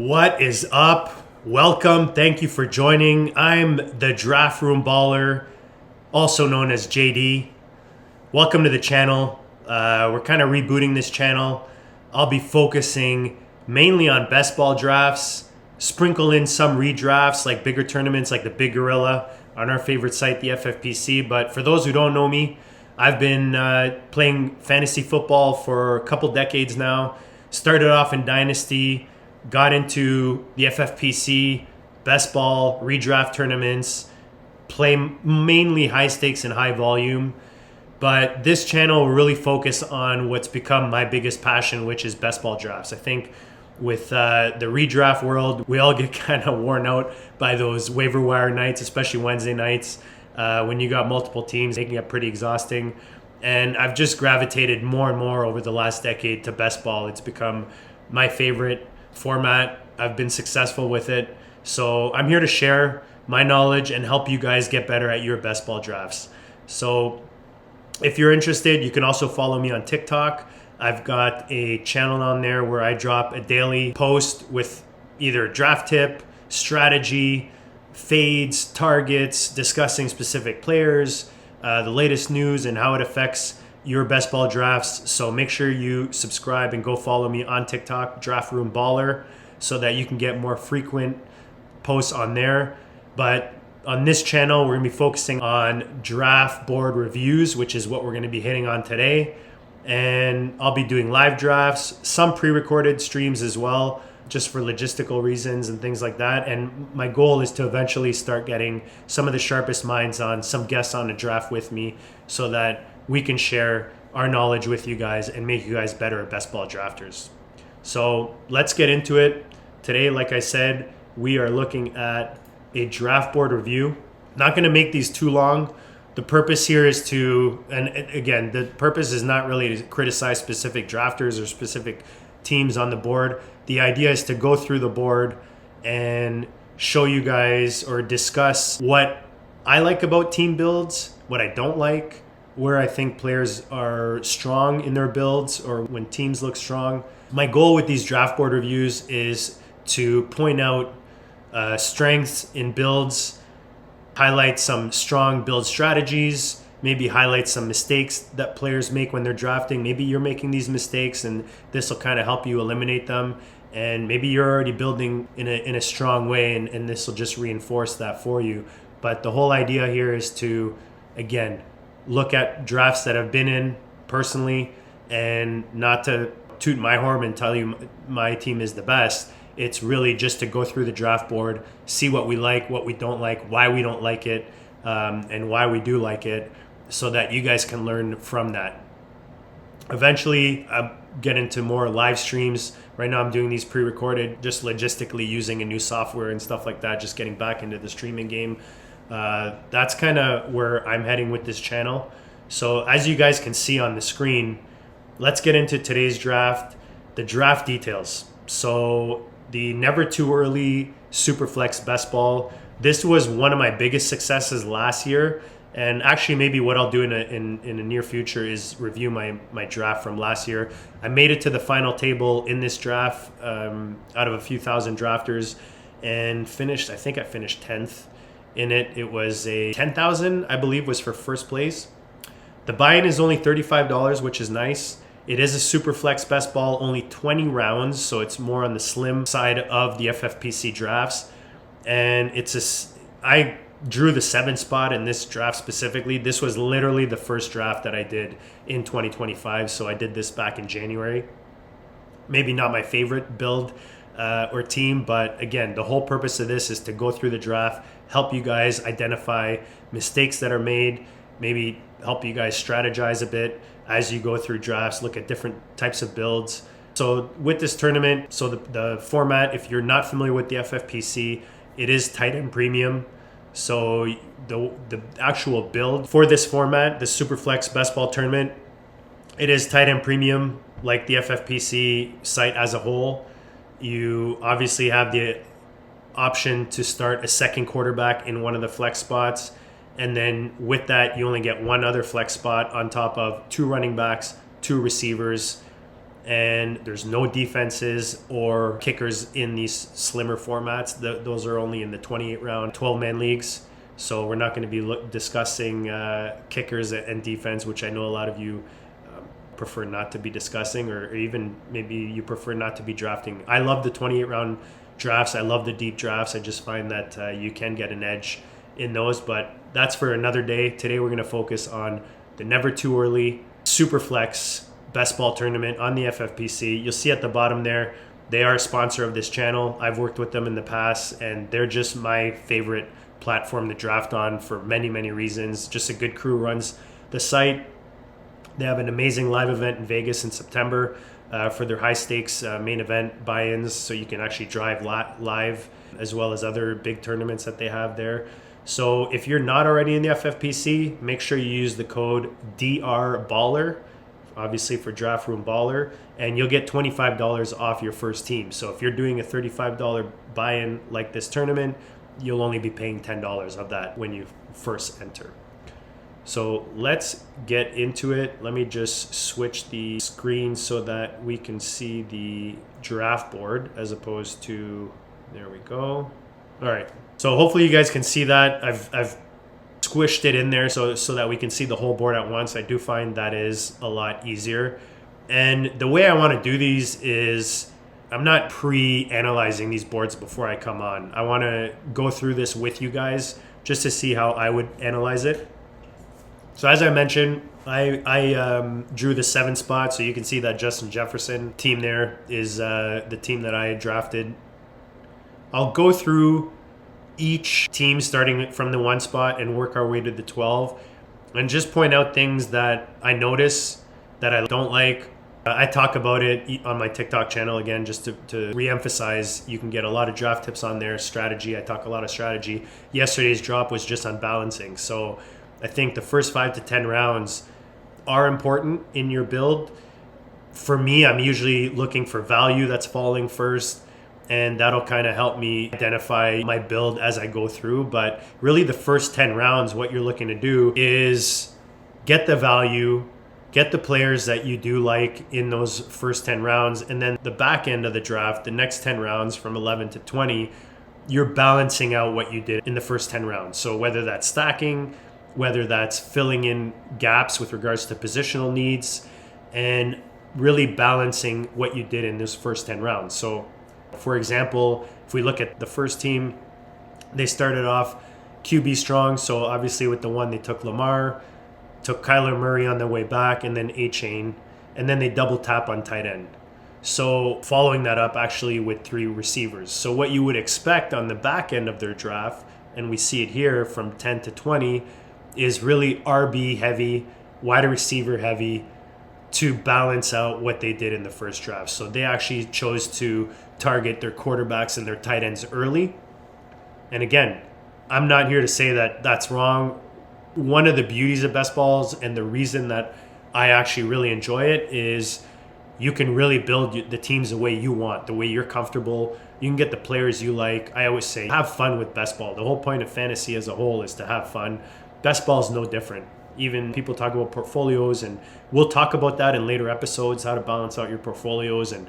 What is up? Welcome. Thank you for joining. I'm the Draft Room Baller, also known as JD. Welcome to the channel. We're kind of rebooting this channel. I'll be focusing mainly on best ball drafts, sprinkle in some redrafts like bigger tournaments like the Big Gorilla on our favorite site, the FFPC. But for those who don't know me, I've been playing fantasy football for a couple decades now. Started off in Dynasty, got into the FFPC, best ball, redraft tournaments, play mainly high stakes and high volume. But this channel will really focus on what's become my biggest passion, which is best ball drafts. I think with the redraft world, we all get kind of worn out by those waiver wire nights, especially Wednesday nights, when you got multiple teams, making it pretty exhausting. And I've just gravitated more and more over the last decade to best ball. It's become my favorite format. I've been successful with it. So I'm here to share my knowledge and help you guys get better at your best ball drafts. So if you're interested, you can also follow me on TikTok. I've got a channel on there where I drop a daily post with either draft tip, strategy, fades, targets, discussing specific players, the latest news and how it affects your best ball drafts. So make sure you subscribe and go follow me on TikTok, Draft Room Baller, so that you can get more frequent posts on there. But on this channel, we're gonna be focusing on draft board reviews, which is what we're gonna be hitting on today. And I'll be doing live drafts, some pre-recorded streams as well, just for logistical reasons and things like that. And my goal is to eventually start getting some of the sharpest minds on, some guests on a draft with me, so that we can share our knowledge with you guys and make you guys better at best ball drafters. So let's get into it. Today, like I said, we are looking at a draft board review. Not going to make these too long. The purpose here is to, and again, the purpose is not really to criticize specific drafters or specific teams on the board. The idea is to go through the board and show you guys or discuss what I like about team builds, what I don't like, where I think players are strong in their builds or when teams look strong. My goal with these draft board reviews is to point out strengths in builds, highlight some strong build strategies, maybe highlight some mistakes that players make when they're drafting. Maybe you're making these mistakes and this will kind of help you eliminate them. And maybe you're already building in a strong way and this will just reinforce that for you. But the whole idea here is to, again, look at drafts that I've been in personally, and not to toot my horn and tell you my team is the best. It's really just to go through the draft board, see what we like, what we don't like, why we don't like it, and why we do like it, so that you guys can learn from that. Eventually, I'll get into more live streams. Right now I'm doing these pre-recorded, just logistically using a new software and stuff like that, just getting back into the streaming game. That's kind of where I'm heading with this channel. So as you guys can see on the screen, let's get into today's draft, the draft details. So the Never Too Early Superflex Best Ball, this was one of my biggest successes last year. And actually maybe what I'll do in the near future is review my draft from last year. I made it to the final table in this draft out of a few thousand drafters and finished, I think I finished 10th. In it. It was a 10,000, I believe, was for first place. The buy-in is only $35, which is nice. It is a super flex best ball, only 20 rounds, so it's more on the slim side of the FFPC drafts. And I drew the 7th spot in this draft specifically. This was literally the first draft that I did in 2025, so I did this back in January. Maybe not my favorite build or team, but again, the whole purpose of this is to go through the draft, help you guys identify mistakes that are made, maybe help you guys strategize a bit as you go through drafts, look at different types of builds. So with this tournament, so the format, if you're not familiar with the FFPC, it is tight end premium. So the actual build for this format, the Superflex Best Ball Tournament, it is tight end premium like the FFPC site as a whole. You obviously have the option to start a second quarterback in one of the flex spots. And then with that, you only get one other flex spot on top of 2 running backs, 2 receivers, and there's no defenses or kickers in these slimmer formats. Those are only in the 28 round 12-man leagues. So we're not going to be discussing kickers and defense, which I know a lot of you prefer not to be discussing, or even maybe you prefer not to be drafting. I love the 28 round drafts. I love the deep drafts. I just find that you can get an edge in those, but that's for another day. Today we're going to focus on the Never Too Early Superflex Best Ball Tournament on the FFPC. You'll see at the bottom there, they are a sponsor of this channel. I've worked with them in the past, and they're just my favorite platform to draft on for many, many reasons. Just a good crew runs the site. They have an amazing live event in Vegas in September for their high stakes main event buy-ins, so you can actually drive live, as well as other big tournaments that they have there. So if you're not already in the FFPC, make sure you use the code DRBaller, obviously for Draft Room Baller, and you'll get $25 off your first team. So if you're doing a $35 buy-in like this tournament, you'll only be paying $10 of that when you first enter. So let's get into it. Let me just switch the screen so that we can see the draft board as opposed to, there we go. All right. So hopefully you guys can see that. I've squished it in there so that we can see the whole board at once. I do find that is a lot easier. And the way I want to do these is I'm not pre-analyzing these boards before I come on. I want to go through this with you guys just to see how I would analyze it. So as I mentioned, I drew the 7 spot, so you can see that Justin Jefferson team there is the team that I drafted. I'll go through each team starting from the 1 spot and work our way to the 12 and just point out things that I notice that I don't like. I talk about it on my TikTok channel again, just to re-emphasize. You can get a lot of draft tips on there, strategy. I talk a lot of strategy. Yesterday's drop was just on balancing. So I think the first 5 to 10 rounds are important in your build. For me, I'm usually looking for value that's falling first, and that'll kind of help me identify my build as I go through. But really the first 10 rounds, what you're looking to do is get the value, get the players that you do like in those first 10 rounds, and then the back end of the draft, the next 10 rounds from 11 to 20, you're balancing out what you did in the first 10 rounds. So whether that's stacking, whether that's filling in gaps with regards to positional needs, and really balancing what you did in those first 10 rounds. So for example, if we look at the first team, they started off QB strong. So obviously with the 1, they took Lamar, took Kyler Murray on their way back, and then A-Chain, and then they double tap on tight end. So following that up actually with 3 receivers. So what you would expect on the back end of their draft, and we see it here from 10 to 20, is really RB heavy, wide receiver heavy, to balance out what they did in the first draft. So they actually chose to target their quarterbacks and their tight ends early. And again, I'm not here to say that that's wrong. One of the beauties of best balls, and the reason that I actually really enjoy it, is you can really build the teams the way you want, the way you're comfortable. You can get the players you like. I always say, have fun with best ball. The whole point of fantasy as a whole is to have fun. Best ball is no different. Even people talk about portfolios, and we'll talk about that in later episodes, how to balance out your portfolios and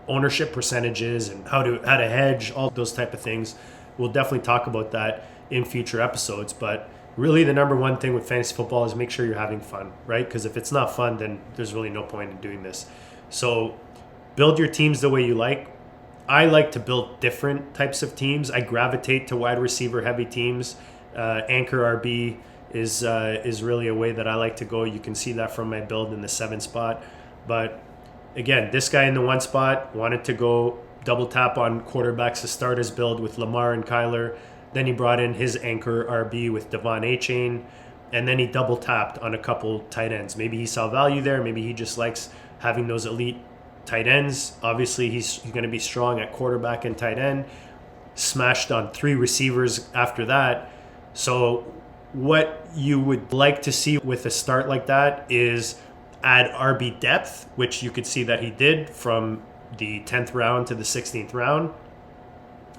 ownership percentages and how to hedge, all those type of things. We'll definitely talk about that in future episodes. But really the number one thing with fantasy football is make sure you're having fun, right? Because if it's not fun, then there's really no point in doing this. So build your teams the way you like. I like to build different types of teams. I gravitate to wide receiver heavy teams. Anchor RB is really a way that I like to go. You can see that from my build in the 7 spot. But again, this guy in the 1 spot wanted to go double tap on quarterbacks to start his build with Lamar and Kyler. Then he brought in his anchor RB with Devon A-Chain, and then he double tapped on a couple tight ends. Maybe he saw value there. Maybe he just likes having those elite tight ends. Obviously, he's going to be strong at quarterback and tight end. Smashed on 3 receivers after that. So what you would like to see with a start like that is add RB depth, which you could see that he did from the 10th round to the 16th round.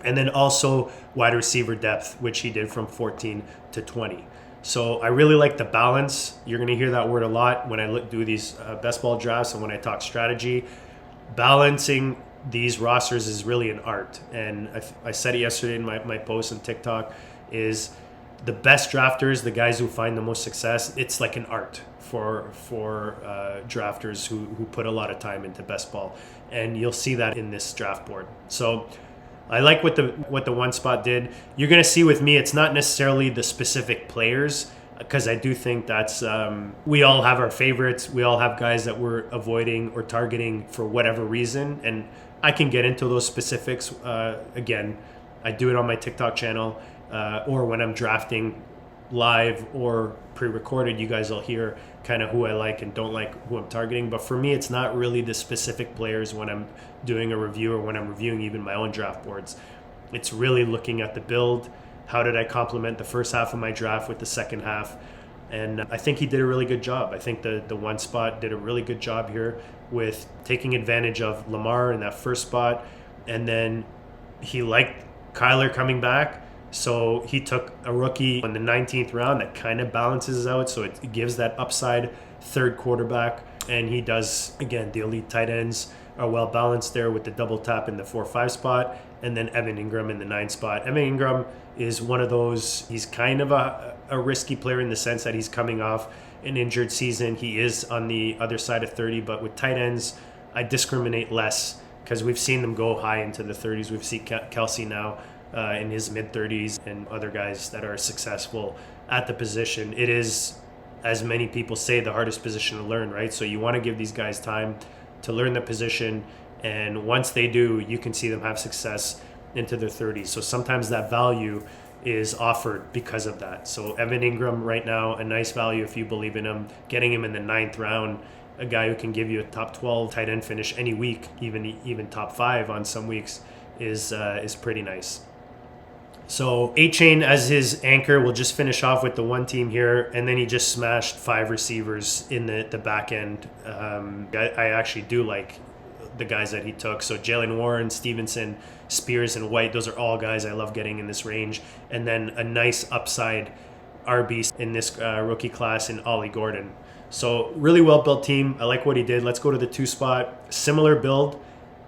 And then also wide receiver depth, which he did from 14 to 20. So I really like the balance. You're going to hear that word a lot when I do these best ball drafts and when I talk strategy. Balancing these rosters is really an art. And I said it yesterday in my post on TikTok, is the best drafters, the guys who find the most success, it's like an art for drafters who put a lot of time into best ball. And you'll see that in this draft board. So I like what the one spot did. You're going to see with me, it's not necessarily the specific players, because I do think that's we all have our favorites. We all have guys that we're avoiding or targeting for whatever reason. And I can get into those specifics. Again, I do it on my TikTok channel or when I'm drafting live or pre-recorded. You guys will hear kind of who I like and don't like, who I'm targeting. But for me, it's not really the specific players when I'm doing a review or when I'm reviewing even my own draft boards. It's really looking at the build. How did I complement the first half of my draft with the second half? And I think he did a really good job. I think the one spot did a really good job here with taking advantage of Lamar in that first spot. And then he liked Kyler coming back. So he took a rookie in the 19th round that kind of balances out. So it gives that upside third quarterback. And he does, again, the elite tight ends are well balanced there with the double tap in the 4-5 spot. And then Evan Ingram in the 9 spot. Evan Ingram is one of those, he's kind of a risky player in the sense that he's coming off an injured season. He is on the other side of 30, but with tight ends, I discriminate less because we've seen them go high into the 30s. We've seen Kelsey now in his mid-30s and other guys that are successful at the position. It is, as many people say, the hardest position to learn, right? So you want to give these guys time to learn the position, and once they do, you can see them have success into their 30s. So sometimes that value is offered because of that. So Evan Ingram right now, a nice value if you believe in him. Getting him in the 9th round, a guy who can give you a top 12 tight end finish any week, even top 5 on some weeks, is pretty nice. So A-Chain as his anchor, we'll just finish off with the one team here, and then he just smashed 5 receivers in the back end. I actually do like the guys that he took. So Jalen Warren, Stevenson, Spears, and White, those are all guys I love getting in this range. And then a nice upside RB in this rookie class in Ollie Gordon. So really well-built team. I like what he did. Let's go to the 2 spot. Similar build.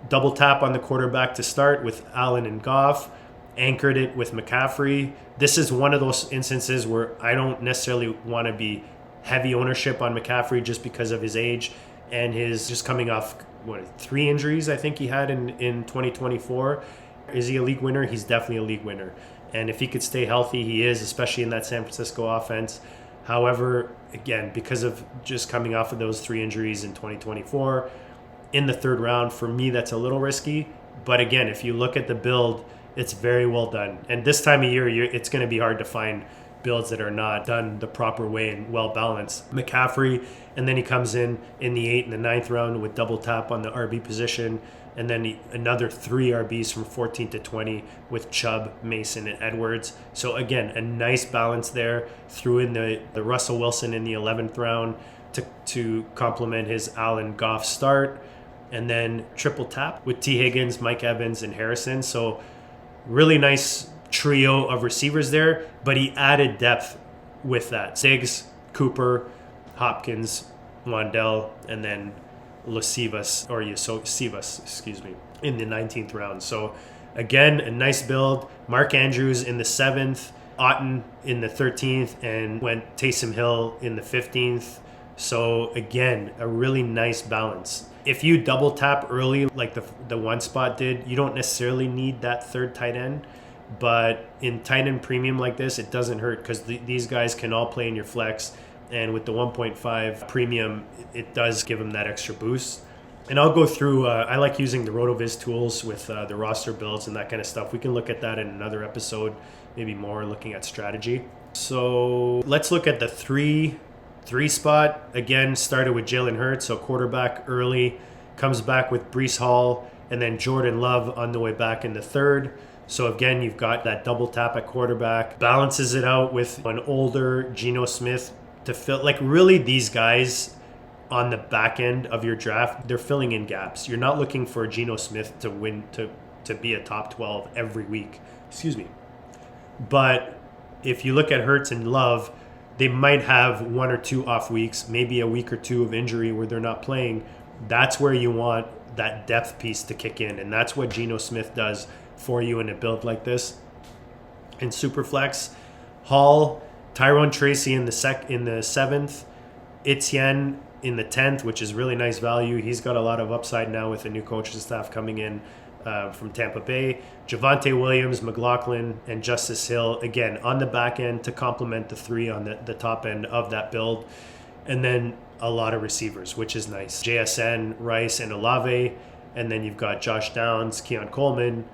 Double tap on the quarterback to start with Allen and Goff. Anchored it with McCaffrey. This is one of those instances where I don't necessarily want to be heavy ownership on McCaffrey just because of his age and his just coming off 3 injuries I think he had in 2024. Is he a league winner? He's definitely a league winner. And if he could stay healthy, he is, especially in that San Francisco offense. However, again, because of just coming off of those 3 injuries in 2024, in the 3rd round, for me, that's a little risky. But again, if you look at the build, it's very well done. And this time of year, it's going to be hard to find builds that are not done the proper way and well balanced. McCaffrey, and then he comes in the 8th and the 9th round with double tap on the RB position, and then another 3 RBs from 14 to 20 with Chubb, Mason, and Edwards. So again, a nice balance there. Threw in the Russell Wilson in the 11th round to complement his Allen Goff start, and then triple tap with T. Higgins, Mike Evans, and Harrison. So really nice trio of receivers there, but he added depth with that. Diggs, Cooper, Hopkins, Wandell, and then Sivas, in the 19th round. So again, a nice build. Mark Andrews in the 7th, Otton in the 13th, and went Taysom Hill in the 15th. So again, a really nice balance. If you double tap early, like the one spot did, you don't necessarily need that 3rd tight end. But in tight end premium like this, it doesn't hurt because these guys can all play in your flex. And with the 1.5 premium, it does give them that extra boost. And I'll go through, I like using the RotoViz tools with the roster builds and that kind of stuff. We can look at that in another episode, maybe more looking at strategy. So let's look at the 3 spot. Again, started with Jalen Hurts, so quarterback early, comes back with Breece Hall, and then Jordan Love on the way back in the 3rd. So again, you've got that double tap at quarterback, balances it out with an older Geno Smith to fill. Like really, these guys on the back end of your draft, they're filling in gaps. You're not looking for Geno Smith to win, to be a top 12 every week. But if you look at Hurts and Love, they might have 1 or 2 off weeks, maybe a week or 2 of injury where they're not playing. That's where you want that depth piece to kick in. And that's what Geno Smith does for you in a build like this. In Superflex, Hall, Tyrone Tracy in the 7th, Etienne in the 10th, which is really nice value. He's got a lot of upside now with the new coaching staff coming in from Tampa Bay. Javonte Williams, McLaughlin, and Justice Hill, again, on the back end to complement the 3 on the top end of that build. And then a lot of receivers, which is nice. JSN, Rice, and Olave. And then you've got Josh Downs, Keon Coleman,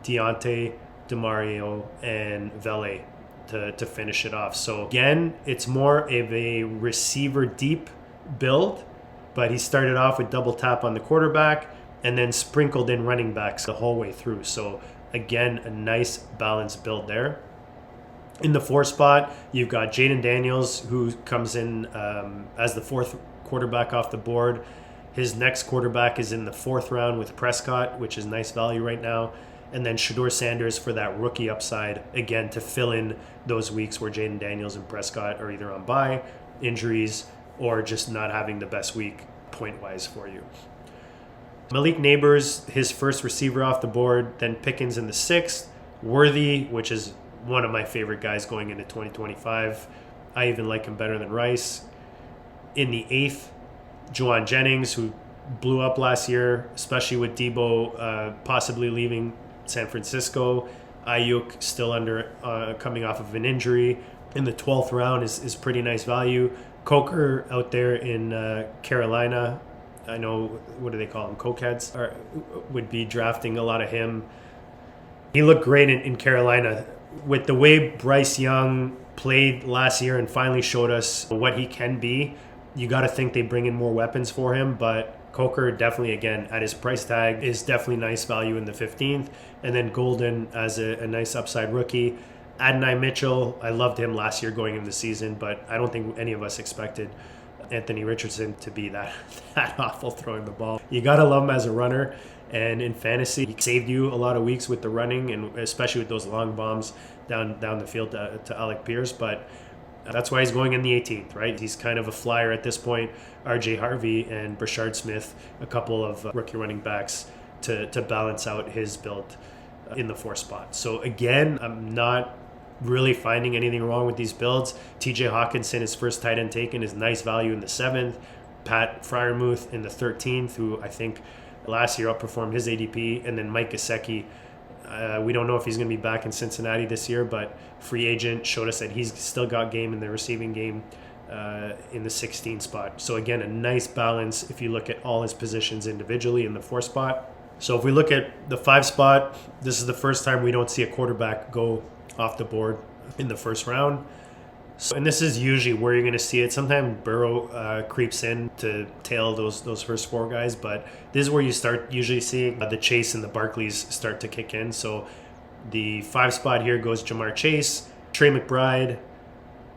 Deontay, DeMario, and Vele to finish it off. So again, it's more of a receiver deep build, but he started off with double tap on the quarterback and then sprinkled in running backs the whole way through. So again, a nice balanced build there. In the 4 spot, you've got Jaden Daniels, who comes in as the 4th quarterback off the board. His next quarterback is in the 4th round with Prescott, which is nice value right now. And then Shedeur Sanders for that rookie upside, again, to fill in those weeks where Jaden Daniels and Prescott are either on bye, injuries, or just not having the best week point-wise for you. Malik Neighbors, his first receiver off the board, then Pickens in the 6th, Worthy, which is one of my favorite guys going into 2025. I even like him better than Rice. In the 8th, Juwan Jennings, who blew up last year, especially with Debo possibly leaving San Francisco. Ayuk still coming off of an injury. In the 12th round is pretty nice value. Coker out there in Carolina. I know, what do they call them? Cokeheads? Or would be drafting a lot of him. He looked great in Carolina. With the way Bryce Young played last year and finally showed us what he can be, you got to think they bring in more weapons for him. But Coker definitely, again, at his price tag, is definitely nice value in the 15th. And then Golden as a nice upside rookie. Adonai Mitchell, I loved him last year going into the season, but I don't think any of us expected Anthony Richardson to be that awful throwing the ball. You got to love him as a runner. And in fantasy, he saved you a lot of weeks with the running, and especially with those long bombs down the field to Alec Pierce. But that's why he's going in the 18th, right? He's kind of a flyer at this point. RJ Harvey and Brashard Smith, a couple of rookie running backs to balance out his build in the 4th spot. So again, I'm not really finding anything wrong with these builds. TJ Hawkinson, his first tight end taken, is nice value in the 7th. Pat Freiermuth in the 13th, who I think last year outperformed his ADP. And then Mike Gesicki, we don't know if he's going to be back in Cincinnati this year, but free agent, showed us that he's still got game in the receiving game in the 16th spot. So again, a nice balance if you look at all his positions individually in the 4th spot. So if we look at the 5 spot, this is the first time we don't see a quarterback go off the board in the 1st round. So, and this is usually where you're going to see it. Sometimes Burrow creeps in to tail those first 4 guys, but this is where you start usually seeing the Chase and the Barkleys start to kick in. So the 5 spot here goes Jamar Chase, Trey McBride,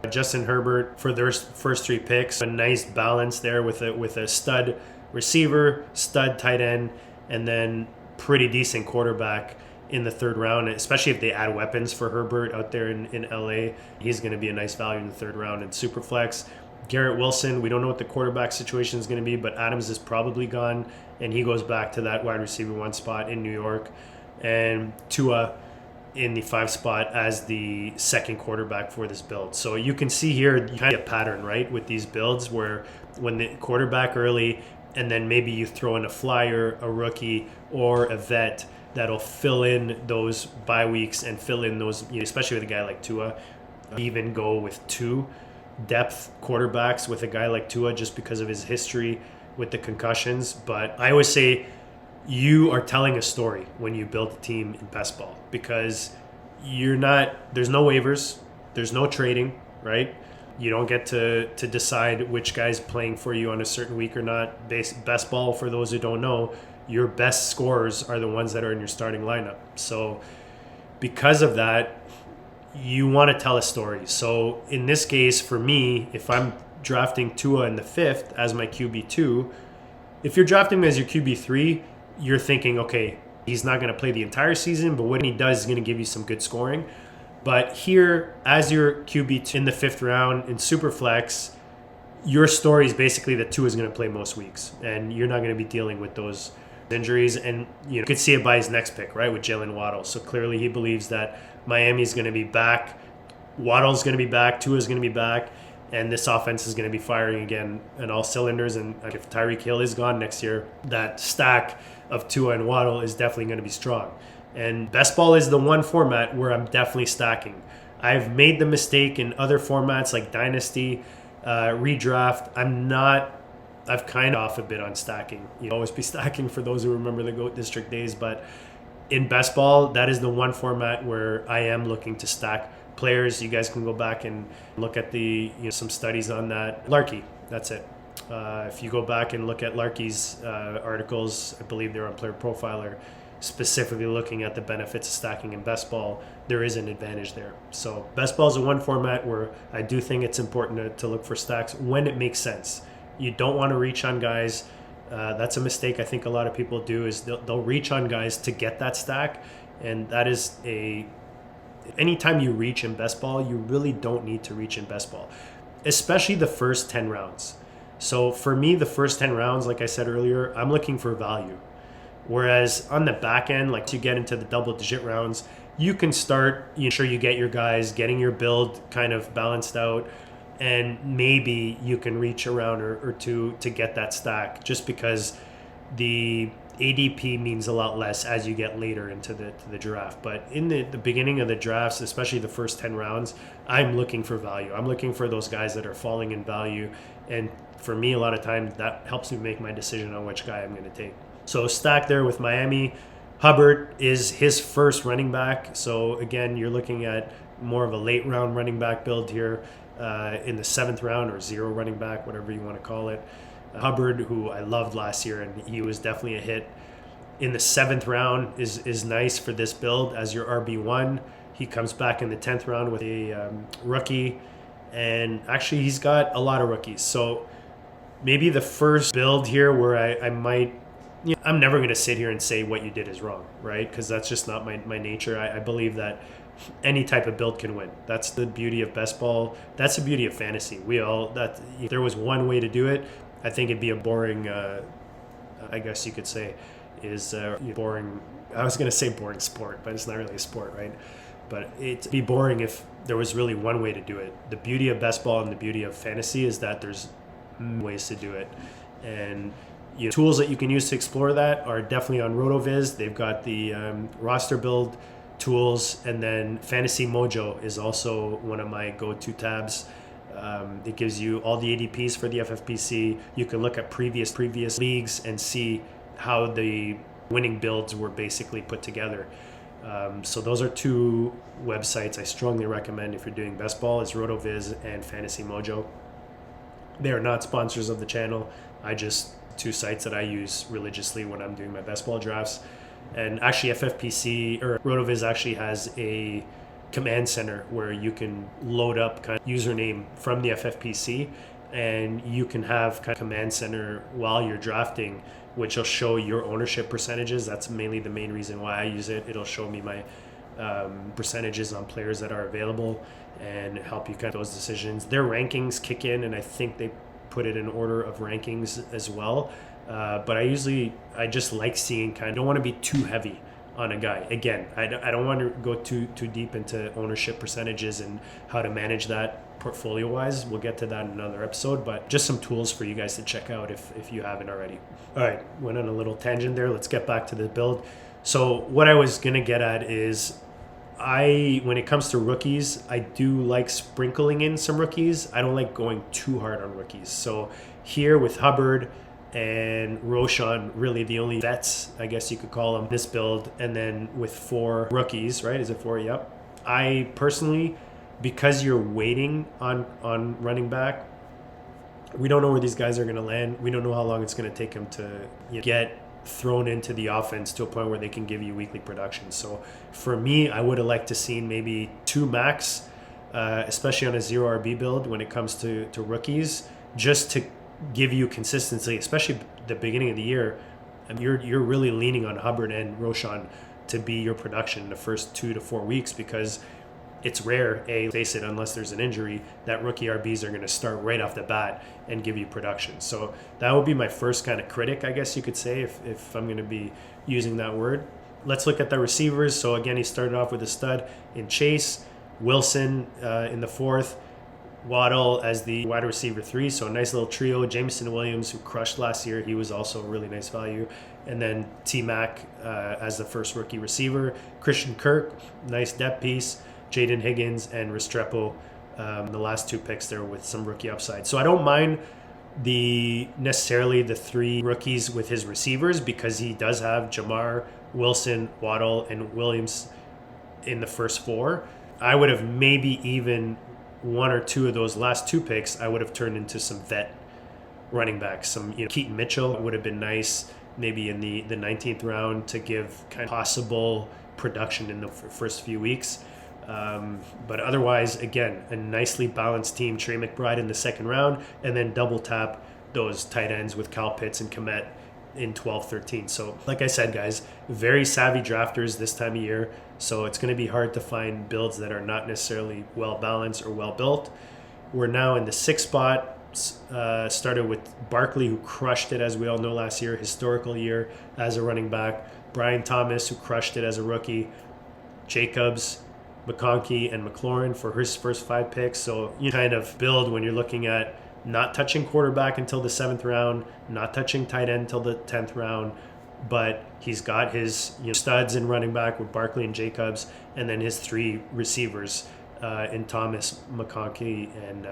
Justin Herbert for their first 3 picks. A nice balance there with a stud receiver, stud tight end, and then pretty decent quarterback in the 3rd round, especially if they add weapons for Herbert out there in LA. He's going to be a nice value in the 3rd round in Superflex. Garrett Wilson, we don't know what the quarterback situation is going to be, but Adams is probably gone, and he goes back to that wide receiver 1 spot in New York. And Tua in the 5 spot as the 2nd quarterback for this build. So you can see here kind of a pattern, right, with these builds where when the quarterback early, and then maybe you throw in a flyer, a rookie, or a vet that'll fill in those bye weeks and fill in those, especially with a guy like Tua. Even go with 2 depth quarterbacks with a guy like Tua just because of his history with the concussions. But I always say you are telling a story when you build a team in best ball, because there's no waivers, there's no trading, right? You don't get to decide which guy's playing for you on a certain week or not. Best ball, for those who don't know, your best scorers are the ones that are in your starting lineup. So because of that, you want to tell a story. So in this case, for me, if I'm drafting Tua in the 5th as my QB2, if you're drafting him as your QB3, you're thinking, okay, he's not going to play the entire season, but what he does is going to give you some good scoring. But here, as your QB2 in the 5th round in Superflex, your story is basically that Tua is going to play most weeks, and you're not going to be dealing with those injuries. And you could see it by his next pick, right, with Jalen Waddle. So clearly he believes that Miami's going to be back, Waddle's going to be back, Tua's going to be back, and this offense is going to be firing again on all cylinders. And if Tyreek Hill is gone next year, that stack of Tua and Waddle is definitely going to be strong. And best ball is the one format where I'm definitely stacking. I've made the mistake in other formats like Dynasty, redraft. I've kind of off a bit on stacking. You'll always be stacking for those who remember the GOAT District days, but in best ball, that is the one format where I am looking to stack players. You guys can go back and look at some studies on that. Larky, that's it. If you go back and look at Larky's articles, I believe they're on Player Profiler, specifically looking at the benefits of stacking in best ball, there is an advantage there. So best ball is the one format where I do think it's important to look for stacks when it makes sense. You don't want to reach on guys. That's a mistake I think a lot of people do, is they'll reach on guys to get that stack. And that is anytime you reach in best ball, you really don't need to reach in best ball, especially the first 10 rounds. So for me, the first 10 rounds, like I said earlier, I'm looking for value. Whereas on the back end, like you get into the double digit rounds, you can start, sure you get your guys, getting your build kind of balanced out, and maybe you can reach around or two to get that stack, just because the ADP means a lot less as you get later into the draft. But in the beginning of the drafts, especially the first 10 rounds, I'm looking for value. I'm looking for those guys that are falling in value. And for me, a lot of times that helps me make my decision on which guy I'm going to take. So stack there with Miami. Hubbard is his first running back. So again, you're looking at more of a late round running back build here in the 7th round, or zero running back, whatever you want to call it. Hubbard, who I loved last year, and he was definitely a hit in the 7th round, is nice for this build as your RB1. He comes back in the 10th round with a rookie, and actually he's got a lot of rookies. So maybe the first build here where I might, I'm never going to sit here and say what you did is wrong, right? Because that's just not my nature. I believe that any type of build can win. That's the beauty of best ball. That's the beauty of fantasy. If there was one way to do it, I think it'd be a boring, I guess you could say, is boring. I was going to say boring sport, but it's not really a sport, right? But it'd be boring if there was really one way to do it. The beauty of best ball and the beauty of fantasy is that there's ways to do it. And tools that you can use to explore that are definitely on RotoViz. They've got the roster build tools, and then Fantasy Mojo is also one of my go-to tabs. It gives you all the ADPs for the FFPC. You can look at previous leagues and see how the winning builds were basically put together. So those are two websites I strongly recommend if you're doing best ball, is RotoViz and Fantasy Mojo. They are not sponsors of the channel. Two sites that I use religiously when I'm doing my best ball drafts. And actually FFPC or RotoViz actually has a command center where you can load up kind of username from the FFPC, and you can have kind of command center while you're drafting, which will show your ownership percentages. That's mainly the main reason why I use it. It'll show me my percentages on players that are available and help you kind of those decisions. Their rankings kick in, and I think they put it in order of rankings as well. But I just like seeing don't want to be too heavy on a guy. Again, I don't want to go too deep into ownership percentages and how to manage that portfolio wise. We'll get to that in another episode, but just some tools for you guys to check out if you haven't already. All right, went on a little tangent there. Let's get back to the build. So what I was going to get at is when it comes to rookies, I do like sprinkling in some rookies. I don't like going too hard on rookies. So here with Hubbard and Roshan, really the only vets, I guess you could call them, this build. And then with 4 rookies, right? Is it 4? Yep. I personally, because you're waiting on running back, we don't know where these guys are going to land. We don't know how long it's going to take them to get thrown into the offense to a point where they can give you weekly production. So for me, I would have liked to seen maybe 2 max, especially on a 0 RB build when it comes to rookies, just to give you consistency, especially the beginning of the year. And you're really leaning on Hubbard and Roshan to be your production in the first 2 to 4 weeks, because it's rare, face it, unless there's an injury, that rookie RBs are going to start right off the bat and give you production. So that would be my first kind of critic, I guess you could say, if I'm going to be using that word. Let's look at the receivers. So again, he started off with a stud in Chase, Wilson in the fourth, Waddle as the wide receiver 3, so a nice little trio. Jameson Williams, who crushed last year, he was also a really nice value. And then T-Mac as the first rookie receiver. Christian Kirk, nice depth piece. Jaden Higgins and Restrepo, the last 2 picks there with some rookie upside. So I don't mind necessarily the 3 rookies with his receivers, because he does have Jamar, Wilson, Waddle, and Williams in the first 4. I would have maybe even 1 or 2 of those last 2 picks, I would have turned into some vet running backs. Some, Keaton Mitchell would have been nice, maybe in the 19th round, to give kind of possible production in the first few weeks. But otherwise, again, a nicely balanced team. Trey McBride in the 2nd round, and then double tap those tight ends with Kyle Pitts and Kmet in 12-13. So like I said, guys, very savvy drafters this time of year. So it's going to be hard to find builds that are not necessarily well balanced or well built. We're now in the 6th spot. Started with Barkley, who crushed it, as we all know, last year, historical year as a running back. Brian Thomas, who crushed it as a rookie. Jacobs, McConkey, and McLaurin for his first 5 picks. So you kind of build when you're looking at not touching quarterback until the 7th round, not touching tight end until the 10th round, but he's got his studs in running back with Barkley and Jacobs, and then his 3 receivers in Thomas, McConkey, and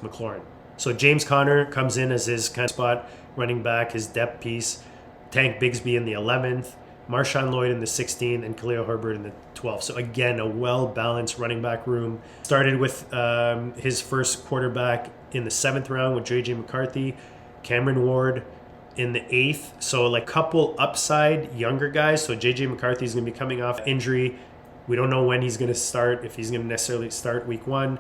McLaurin. So James Conner comes in as his kind of spot running back, his depth piece. Tank Bigsby in the 11th, Marshawn Lloyd in the 16th, and Khalil Herbert in the 12th. So again, a well-balanced running back room. Started with his first quarterback in the 7th round with J.J. McCarthy, Cameron Ward in the 8th. So like couple upside younger guys. So J.J. McCarthy is going to be coming off injury. We don't know when he's going to start, if he's going to necessarily start week 1.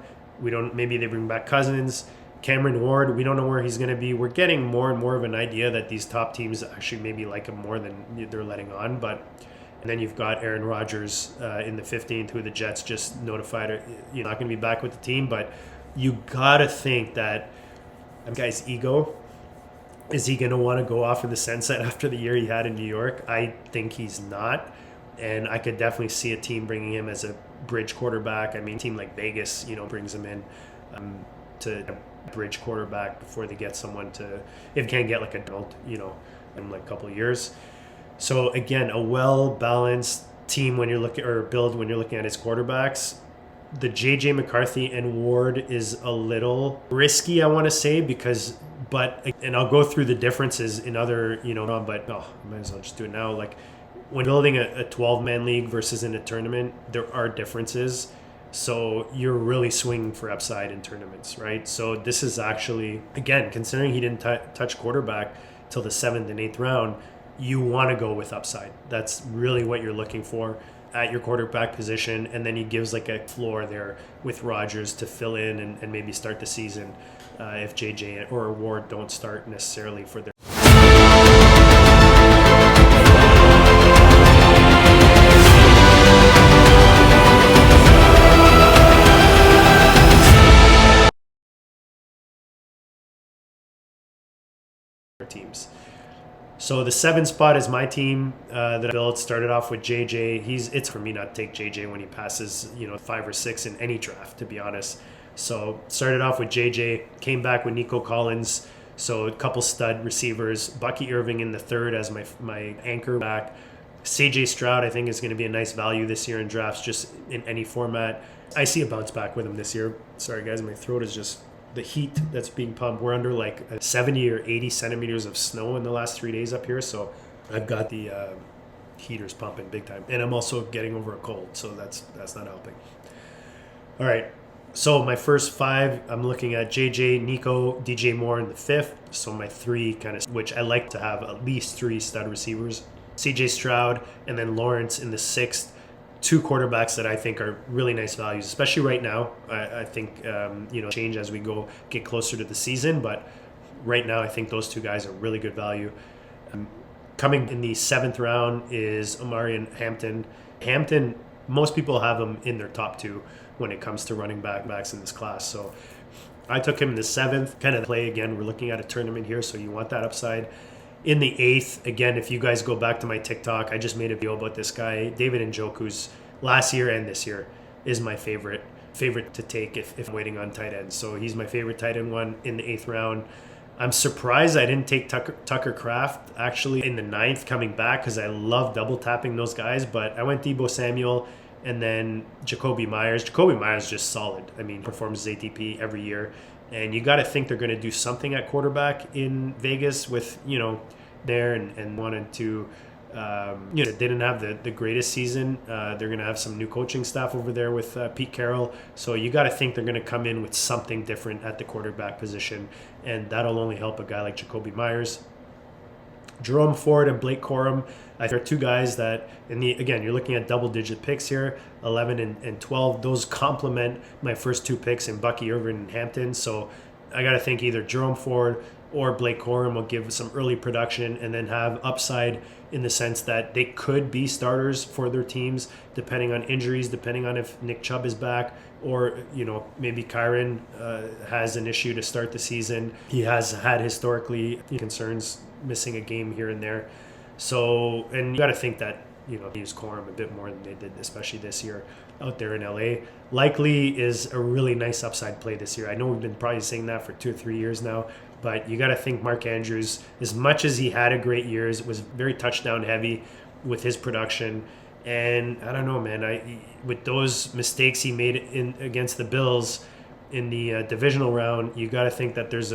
Maybe they bring back Cousins. Cameron Ward, we don't know where he's going to be. We're getting more and more of an idea that these top teams actually maybe like him more than they're letting on. And then you've got Aaron Rodgers in the 15th, who the Jets just notified are not going to be back with the team. But you got to think that guy's ego, is he going to want to go off in the sunset after the year he had in New York? I think he's not. And I could definitely see a team bringing him as a bridge quarterback. I mean, a team like Vegas, brings him in to bridge quarterback before they get someone to, if you can't get like a Donald, in like a couple of years. So again, a well-balanced team when you're looking, or build when you're looking at his quarterbacks. The JJ McCarthy and Ward is a little risky, I want to say, and I'll go through the differences in other, I might as well just do it now. Like when building a 12-man league versus in a tournament, there are differences. So you're really swinging for upside in tournaments, right? So this is actually, again, considering he didn't touch quarterback till the 7th and 8th round, you want to go with upside. That's really what you're looking for at your quarterback position. And then he gives like a floor there with Rodgers to fill in and maybe start the season if JJ or Ward don't start necessarily for their teams. So the 7th spot is my team that I built. Started off with JJ. It's for me not to take JJ when he passes 5 or 6 in any draft, to be honest. So started off with JJ, came back with Nico Collins. So a couple stud receivers. Bucky Irving in the 3rd as my anchor back. CJ Stroud, I think, is going to be a nice value this year in drafts, just in any format. I see a bounce back with him this year. Sorry guys, my throat is just the heat that's being pumped. We're under like 70 or 80 centimeters of snow in the last 3 days up here. So I've got the heaters pumping big time. And I'm also getting over a cold. So that's not helping. All right. So my first 5, I'm looking at JJ, Nico, DJ Moore in the 5th. So my 3 kind of, which I like to have at least 3 stud receivers. CJ Stroud, and then Lawrence in the 6th. 2 quarterbacks that I think are really nice values, especially right now. I think, change as we get closer to the season. But right now, I think those 2 guys are really good value. Coming in the 7th round is Omarion Hampton. Hampton, most people have him in their top 2. when it comes to running backs in this class. So I took him in the 7th. Kind of play again. We're looking at a tournament here, so you want that upside. In the 8th, again, if you guys go back to my TikTok, I just made a video about this guy, David Njoku's last year and this year is my favorite to take if I'm waiting on tight ends. So he's my favorite tight end one in the 8th round. I'm surprised I didn't take Tucker Kraft actually in the 9th coming back because I love double tapping those guys, but I went Deebo Samuel and then Jacoby Myers. Jacoby Myers is just solid. I mean, performs his ATP every year. And you got to think they're going to do something at quarterback in Vegas with, there and wanted to, they didn't have the greatest season. They're going to have some new coaching staff over there with Pete Carroll. So you got to think they're going to come in with something different at the quarterback position. And that'll only help a guy like Jacoby Myers. Jerome Ford and Blake Corum, I think are two guys that, again, you're looking at double-digit picks here, 11 and 12. Those complement my first two picks in Bucky Irvin and Hampton. So I got to think either Jerome Ford or Blake Corum will give some early production and then have upside in the sense that they could be starters for their teams depending on injuries, depending on if Nick Chubb is back or, maybe Kyron has an issue to start the season. He has had historically concerns missing a game here and there. So, and you got to think that, use Corum a bit more than they did, especially this year out there in LA. Likely is a really nice upside play this year. I know we've been probably saying that for 2 or 3 years now, but you got to think Mark Andrews, as much as he had a great years, was very touchdown heavy with his production. And I don't know, man, with those mistakes he made against the Bills in the divisional round, you got to think that there's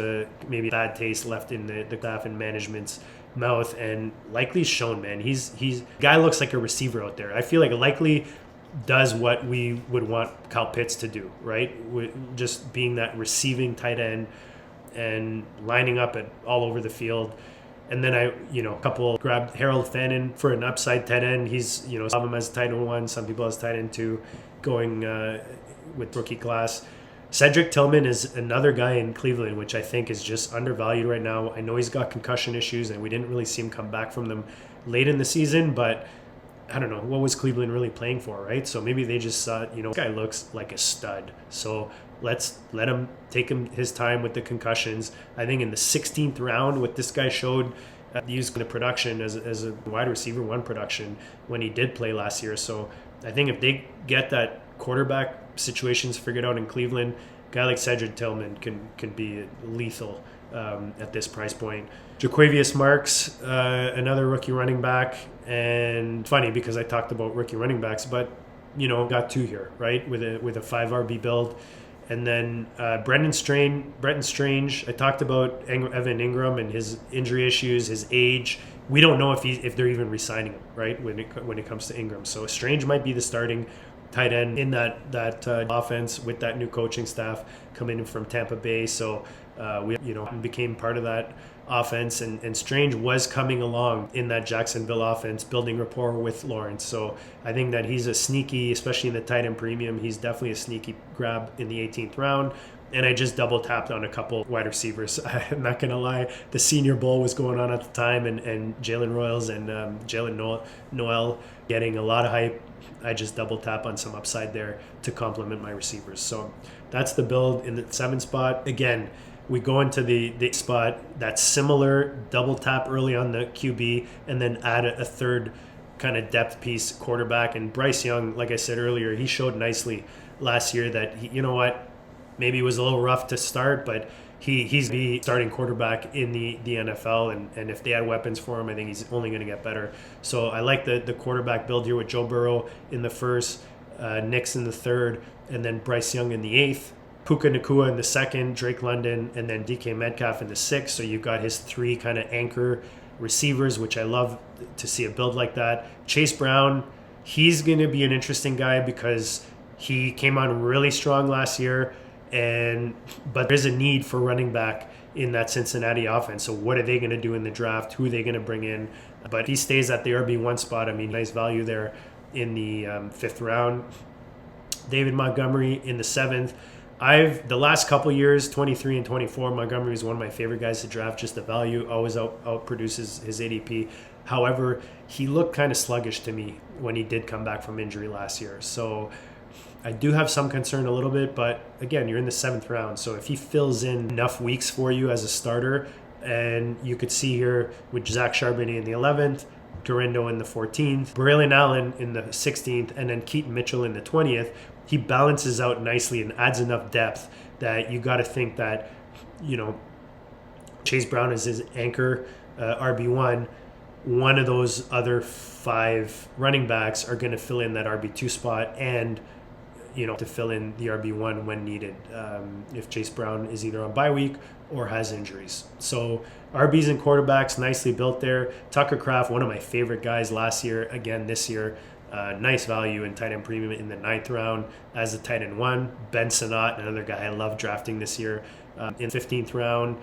maybe bad taste left in the staff and management's mouth, and Likely's shown, man. He's guy looks like a receiver out there. I feel like Likely does what we would want Kyle Pitts to do, right? Just being that receiving tight end and lining up all over the field. And then grabbed Harold Fannin for an upside tight end. He's, some of them as tight end 1, some people as tight end 2, going with rookie class. Cedric Tillman is another guy in Cleveland, which I think is just undervalued right now. I know he's got concussion issues, and we didn't really see him come back from them late in the season, but I don't know, what was Cleveland really playing for, right? So maybe they just thought, this guy looks like a stud. So let's let him take his time with the concussions. I think in the 16th round, what this guy showed, used the production as a wide receiver 1 production when he did play last year. So I think if they get that quarterback situations figured out in Cleveland, a guy like Cedric Tillman can be lethal at this price point. Jaquavius Marks, another rookie running back, and funny because I talked about rookie running backs, but got 2 here, right, with a 5 RB build. And then Brenton Strange, I talked about Evan Ingram and his injury issues, his age. We don't know if they're even re-signing him, right, when it comes to Ingram. So Strange might be the starting tight end in that offense with that new coaching staff coming in from Tampa Bay. So we became part of that offense, and Strange was coming along in that Jacksonville offense, building rapport with Lawrence. So I think that he's a sneaky, especially in the tight end premium, he's definitely a sneaky grab in the 18th round. And I just double tapped on a couple wide receivers. I'm not going to lie. The Senior Bowl was going on at the time, and Jalen Royals and Jalen Noel getting a lot of hype. I just double tap on some upside there to complement my receivers. So that's the build in the 7 spot. Again, we go into the spot that's similar, double tap early on the QB, and then add a third kind of depth piece quarterback. And Bryce Young, like I said earlier, he showed nicely last year that, maybe it was a little rough to start, but he's the starting quarterback in the NFL, and if they had weapons for him, I think he's only going to get better. So I like the quarterback build here with Joe Burrow in the 1st, Nix in the 3rd, and then Bryce Young in the 8th, Puka Nacua in the 2nd, Drake London, and then DK Metcalf in the 6th. So you've got his 3 kind of anchor receivers, which I love to see a build like that. Chase Brown, he's going to be an interesting guy because he came on really strong last year, but there's a need for running back in that Cincinnati offense. So what are they going to do in the draft? Who are they going to bring in? But he stays at the RB1 spot. I mean, nice value there in the 5th round. David Montgomery in the 7th. The last couple years, 23 and 24, Montgomery is one of my favorite guys to draft. Just the value always outproduces his ADP. However, he looked kind of sluggish to me when he did come back from injury last year. So I do have some concern a little bit, but again, you're in the 7th round. So if he fills in enough weeks for you as a starter, and you could see here with Zach Charbonnet in the 11th, Garindo in the 14th, Braylon Allen in the 16th, and then Keaton Mitchell in the 20th, he balances out nicely and adds enough depth that you got to think that, Chase Brown is his anchor RB1. One of those other 5 running backs are going to fill in that RB2 spot and to fill in the RB1 when needed, if Chase Brown is either on bye week or has injuries. So RBs and quarterbacks nicely built there. Tucker Kraft, one of my favorite guys last year, again this year, nice value in tight end premium in the 9th round as a tight end 1. Ben Sinnott, another guy I love drafting this year, in 15th round.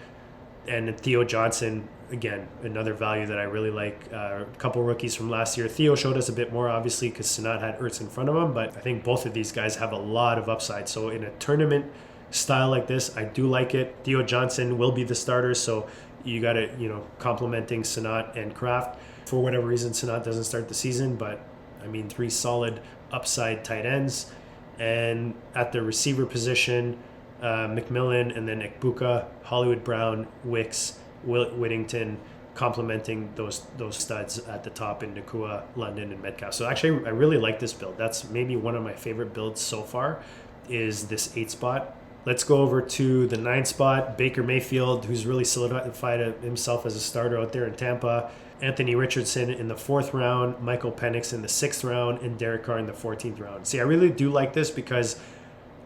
And Theo Johnson, again, another value that I really like. A couple rookies from last year. Theo showed us a bit more, obviously, because Sinnott had Ertz in front of him, but I think both of these guys have a lot of upside. So in a tournament style like this, I do like it. Theo Johnson will be the starter, so you got to, complementing Sinnott and Kraft. For whatever reason, Sinnott doesn't start the season, but, 3 solid upside tight ends. And at the receiver position, McMillan and then Ekbuka, Hollywood Brown, Wicks, Whittington, complementing those studs at the top in Nakua, London, and Metcalf. So actually, I really like this build. That's maybe one of my favorite builds so far, is this 8 spot. Let's go over to the 9 spot. Baker Mayfield, who's really solidified himself as a starter out there in Tampa. Anthony Richardson in the 4th round, Michael Penix in the 6th round, and Derek Carr in the 14th round. See, I really do like this because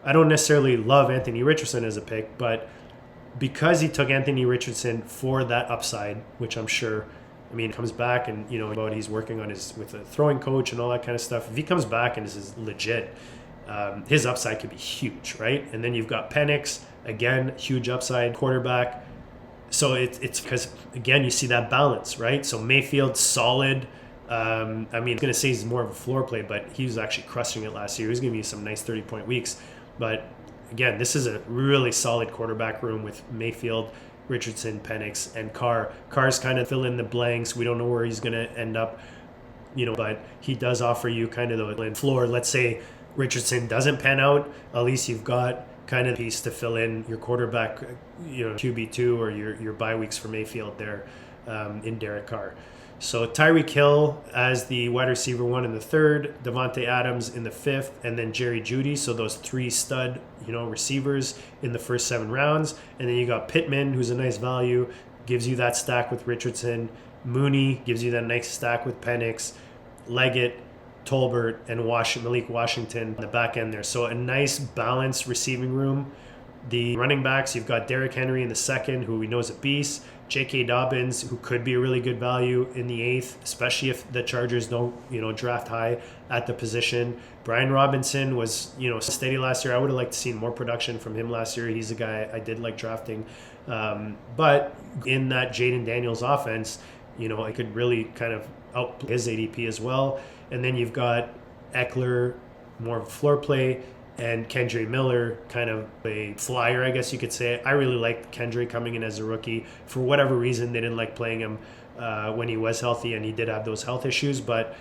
I don't necessarily love Anthony Richardson as a pick, but because he took Anthony Richardson for that upside, which I'm sure, comes back and, about he's working on with a throwing coach and all that kind of stuff. If he comes back and is legit, his upside could be huge, right? And then you've got Penix, again, huge upside quarterback. So it's because, again, you see that balance, right? So Mayfield, solid. I'm going to say he's more of a floor play, but he was actually crushing it last year. He was giving you some nice 30-point weeks. But again, this is a really solid quarterback room with Mayfield, Richardson, Penix, and Carr. Carr's kind of fill in the blanks. We don't know where he's going to end up, but he does offer you kind of the floor. Let's say Richardson doesn't pan out, at least you've got kind of a piece to fill in your quarterback, QB2 or your bye weeks for Mayfield there in Derek Carr. So Tyreek Hill as the wide receiver 1 in the 3rd, Devontae Adams in the 5th, and then Jerry Jeudy. So those 3 stud, receivers in the first 7 rounds. And then you got Pittman, who's a nice value, gives you that stack with Richardson. Mooney gives you that nice stack with Penix. Leggett, Tolbert, and Malik Washington on the back end there. So a nice balanced receiving room. The running backs, you've got Derrick Henry in the 2nd, who we know is a beast. J.K. Dobbins, who could be a really good value in the 8th, especially if the Chargers don't, draft high at the position. Brian Robinson was, steady last year. I would have liked to see more production from him last year. He's a guy I did like drafting. But in that Jaden Daniels offense, I could really kind of outplay his ADP as well. And then you've got Eckler, more of a floor play, and Kendre Miller, kind of a flyer, I guess you could say. I really liked Kendre coming in as a rookie. For whatever reason, they didn't like playing him when he was healthy, and he did have those health issues. But,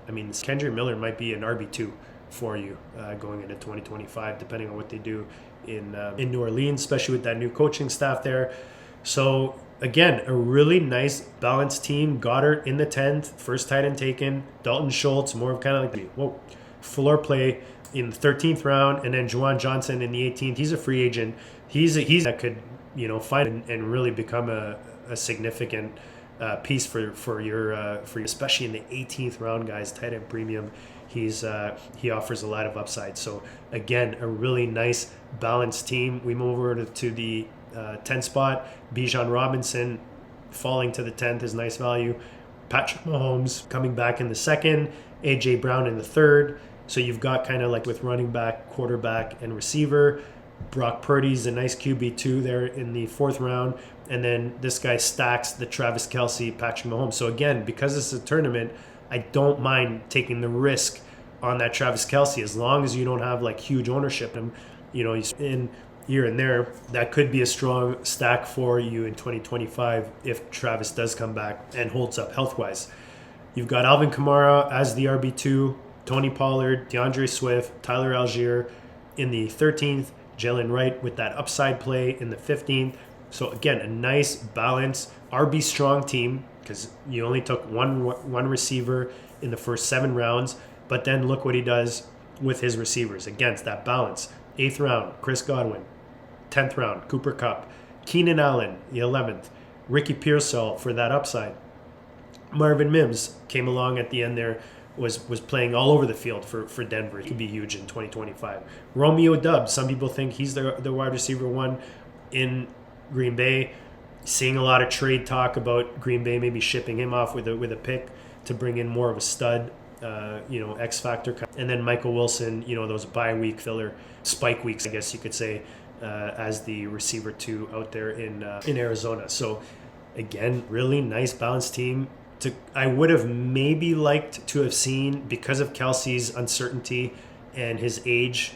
Kendre Miller might be an RB2 for you going into 2025, depending on what they do in New Orleans, especially with that new coaching staff there. So, again, a really nice balanced team. Goddard in the 10th, first tight end taken. Dalton Schultz, more of kind of like floor play in the 13th round, and then Juwan Johnson in the 18th. He's a free agent. He's that could find and really become a significant piece for your especially in the 18th round, guys. Tight end premium. He offers a lot of upside. So again, a really nice balanced team. We move over to the 10th spot. Bijan Robinson falling to the 10th is nice value. Patrick Mahomes coming back in the 2nd. AJ Brown in the 3rd. So you've got kind of like with running back, quarterback, and receiver. Brock Purdy's a nice QB2 there in the 4th round. And then this guy stacks the Travis Kelce, Patrick Mahomes. So again, because this is a tournament, I don't mind taking the risk on that Travis Kelce as long as you don't have like huge ownership. And, he's in here and there. That could be a strong stack for you in 2025 if Travis does come back and holds up health-wise. You've got Alvin Kamara as the RB2. Tony Pollard, DeAndre Swift, Tyler Algier in the 13th, Jalen Wright with that upside play in the 15th. So again, a nice balance, RB strong team, because you only took one receiver in the first 7 rounds, but then look what he does with his receivers. Against that balance. 8th round, Chris Godwin. 10th round, Cooper Kupp. Keenan Allen, the 11th. Ricky Pearsall for that upside. Marvin Mims came along at the end there, was playing all over the field for Denver. He could be huge in 2025. Romeo Doubs, some people think he's the wide receiver 1 in Green Bay. Seeing a lot of trade talk about Green Bay maybe shipping him off with a pick to bring in more of a stud, X factor. And then Michael Wilson, those bye week filler, spike weeks, I guess you could say, as the receiver 2 out there in Arizona. So again, really nice balanced team. I would have maybe liked to have seen, because of Kelsey's uncertainty and his age,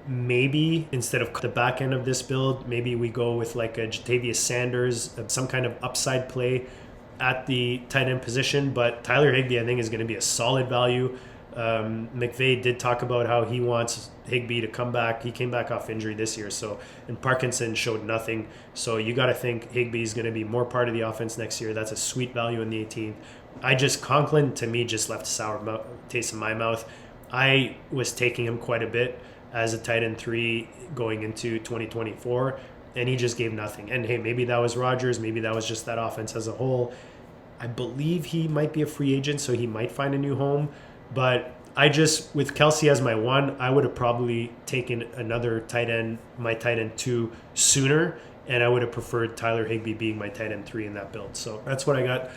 maybe instead of the back end of this build, maybe we go with like a Jatavius Sanders, some kind of upside play at the tight end position. But Tyler Higbee, I think, is going to be a solid value. McVay did talk about how he wants Higbee to come back. He came back off injury this year, and Parkinson showed nothing. So you got to think Higbee is going to be more part of the offense next year. That's a sweet value in the 18th. Conklin to me just left a sour taste in my mouth. I was taking him quite a bit as a tight end 3 going into 2024, and he just gave nothing. And hey, maybe that was Rodgers, maybe that was just that offense as a whole. I believe he might be a free agent, so he might find a new home. But with Kelsey as my 1, I would have probably taken another tight end, my tight end 2 sooner, and I would have preferred Tyler Higbee being my tight end 3 in that build. So that's what I got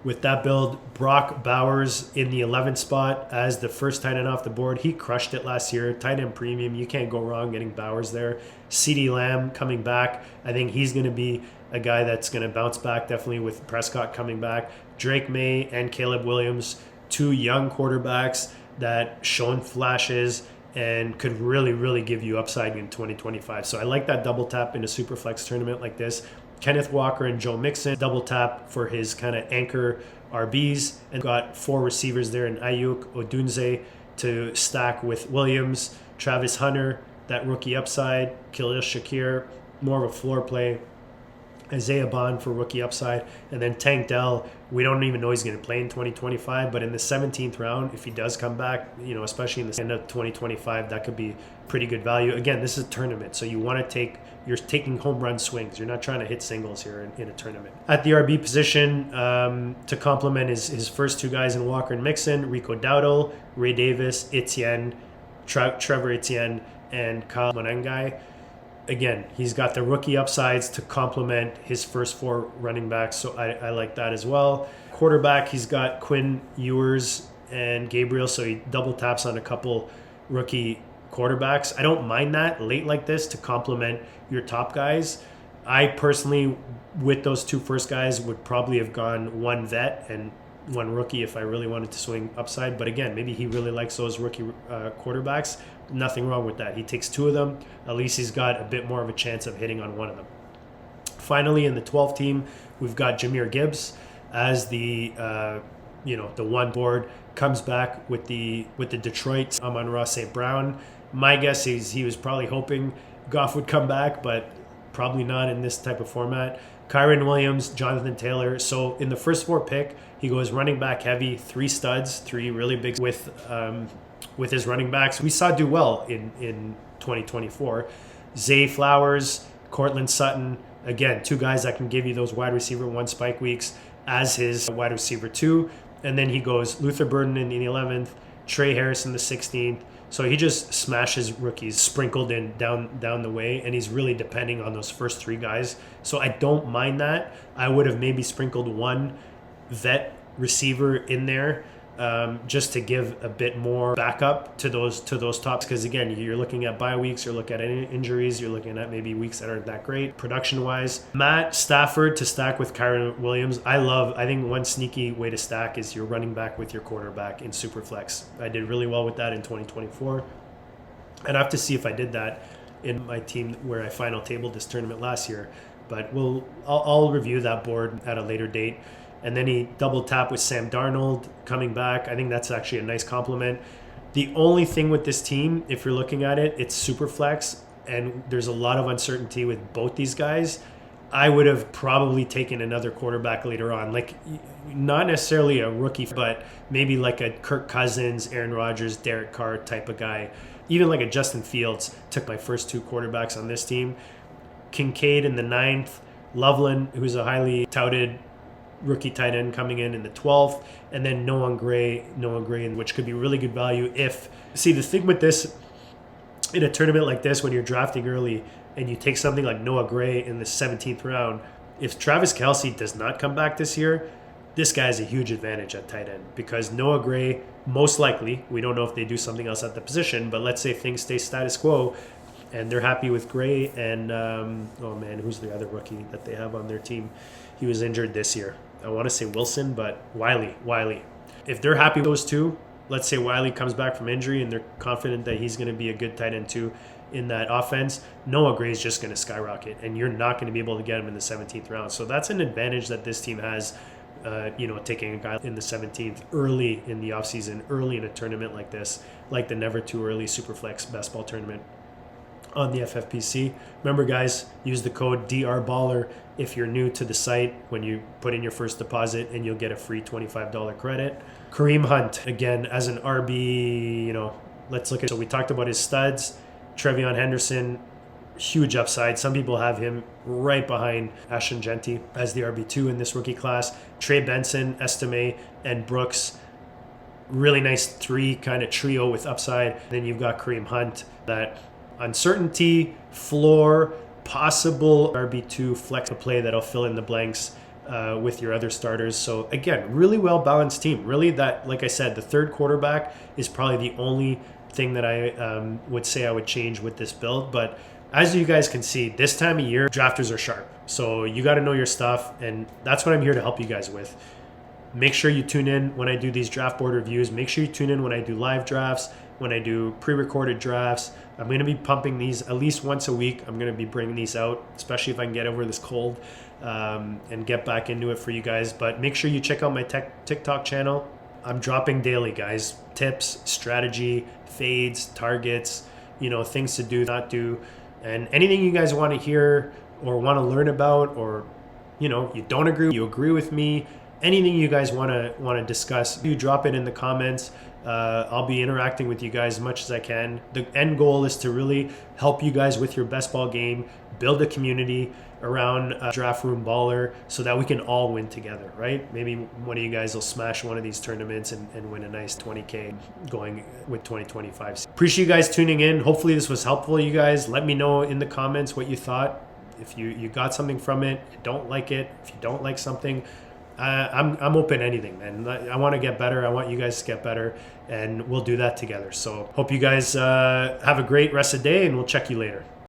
with that build. Brock Bowers in the 11th spot as the first tight end off the board. He crushed it last year. Tight end premium, you can't go wrong getting Bowers there. CeeDee Lamb coming back. I think he's going to be a guy that's going to bounce back, definitely with Prescott coming back. Drake May and Caleb Williams, 2 young quarterbacks that shown flashes and could really, really give you upside in 2025. So I like that double tap in a Superflex tournament like this. Kenneth Walker and Joe Mixon, double tap for his kind of anchor RBs, and got 4 receivers there in Ayuk, Odunze to stack with Williams, Travis Hunter, that rookie upside, Khalil Shakir, more of a floor play, Isaiah Bond for rookie upside, and then Tank Dell. We don't even know he's going to play in 2025, but in the 17th round, if he does come back, especially in the end of 2025, that could be pretty good value. Again, this is a tournament, so you're taking home run swings. You're not trying to hit singles here in a tournament. At the RB position, to complement his first 2 guys in Walker and Mixon, Rico Dowdle, Ray Davis, Etienne, Trevor Etienne, and Kyle Monengai. Again, he's got the rookie upsides to complement his first 4 running backs, so I like that as well. Quarterback, he's got Quinn Ewers and Gabriel, so he double taps on a couple rookie quarterbacks. I don't mind that late like this to complement your top guys. I personally, with those 2 first guys, would probably have gone 1 vet and 1 rookie if I really wanted to swing upside. But again, maybe he really likes those rookie quarterbacks. Nothing wrong with that. He takes 2 of them. At least he's got a bit more of a chance of hitting on 1 of them. Finally, in the 12th team, we've got Jahmyr Gibbs as the 1 board. Comes back with the Detroit Amon-Ra St. Brown. My guess is he was probably hoping Goff would come back, but probably not in this type of format. Kyron Williams, Jonathan Taylor. So in the first 4 pick, he goes running back heavy, 3 studs, 3 really big with his running backs. We saw do well in 2024. Zay Flowers, Cortland Sutton, again, 2 guys that can give you those wide receiver 1 spike weeks as his wide receiver 2. And then he goes Luther Burden in the 11th, Trey Harris in the 16th. So he just smashes rookies sprinkled in down the way, and he's really depending on those first 3 guys. So I don't mind that. I would have maybe sprinkled 1 vet receiver in there, just to give a bit more backup to those tops. Because again, you're looking at bye weeks, you're looking at injuries, you're looking at maybe weeks that aren't that great production wise. Matt Stafford to stack with Kyron Williams. I think one sneaky way to stack is your running back with your quarterback in Superflex. I did really well with that in 2024. And I have to see if I did that in my team where I final tabled this tournament last year. But I'll review that board at a later date and then he double tapped with Sam Darnold coming back. I think that's actually a nice compliment. The only thing with this team, if you're looking at it, it's super flex, and there's a lot of uncertainty with both these guys. I would have probably taken another quarterback later on, like not necessarily a rookie, but maybe like a Kirk Cousins, Aaron Rodgers, Derek Carr type of guy. Even like a Justin Fields. Took my first two quarterbacks on this team. Kincaid in the 9th, Loveland, who's a highly touted rookie tight end, coming in the 12th, and then Noah Gray, which could be really good value if... See, the thing with this, in a tournament like this, when you're drafting early and you take something like Noah Gray in the 17th round, if Travis Kelce does not come back this year, this guy has a huge advantage at tight end, because Noah Gray, most likely, we don't know if they do something else at the position, but let's say things stay status quo and they're happy with Gray and, who's the other rookie that they have on their team? He was injured this year. I want to say Wilson, but Wiley. If they're happy with those two, let's say Wiley comes back from injury and they're confident that he's going to be a good tight end too in that offense, Noah Gray is just going to skyrocket, and you're not going to be able to get him in the 17th round. So that's an advantage that this team has, taking a guy in the 17th early in the offseason, early in a tournament like this, like the Never Too Early Superflex best ball tournament on the FFPC. Remember, guys, use the code DRBaller if you're new to the site when you put in your first deposit, and you'll get a free $25 credit. Kareem Hunt, again, as an RB, let's look at... So we talked about his studs. Trevion Henderson, huge upside. Some people have him right behind Ashton Genty as the RB2 in this rookie class. Trey Benson, Estime, and Brooks. Really nice three kind of trio with upside. Then you've got Kareem Hunt, that uncertainty, floor, possible RB2 flex play that'll fill in the blanks with your other starters. So again, really well balanced team. Really, that, like I said, the third quarterback is probably the only thing that I would say I would change with this build. But as you guys can see, this time of year, drafters are sharp. So you got to know your stuff, and that's what I'm here to help you guys with. Make sure you tune in when I do these draft board reviews. Make sure you tune in when I do live drafts, when I do pre-recorded drafts. I'm going to be pumping these at least once a week. I'm going to be bringing these out, especially if I can get over this cold and get back into it for you guys. But make sure you check out my TikTok channel. I'm dropping daily, guys. Tips, strategy, fades, targets, things to do, not do, and anything you guys want to hear or want to learn about, or, you don't agree, you agree with me, anything you guys want to discuss, you drop it in the comments. I'll be interacting with you guys as much as I can. The end goal is to really help you guys with your best ball game, build a community around Draft Room Baller so that we can all win together, right? Maybe one of you guys will smash one of these tournaments and win a nice 20K going with 2025. Appreciate you guys tuning in. Hopefully this was helpful, you guys. Let me know in the comments what you thought. If you got something from it, you don't like it, if you don't like something, I'm open to anything, man. I want to get better. I want you guys to get better, and we'll do that together. So hope you guys have a great rest of the day, and we'll check you later.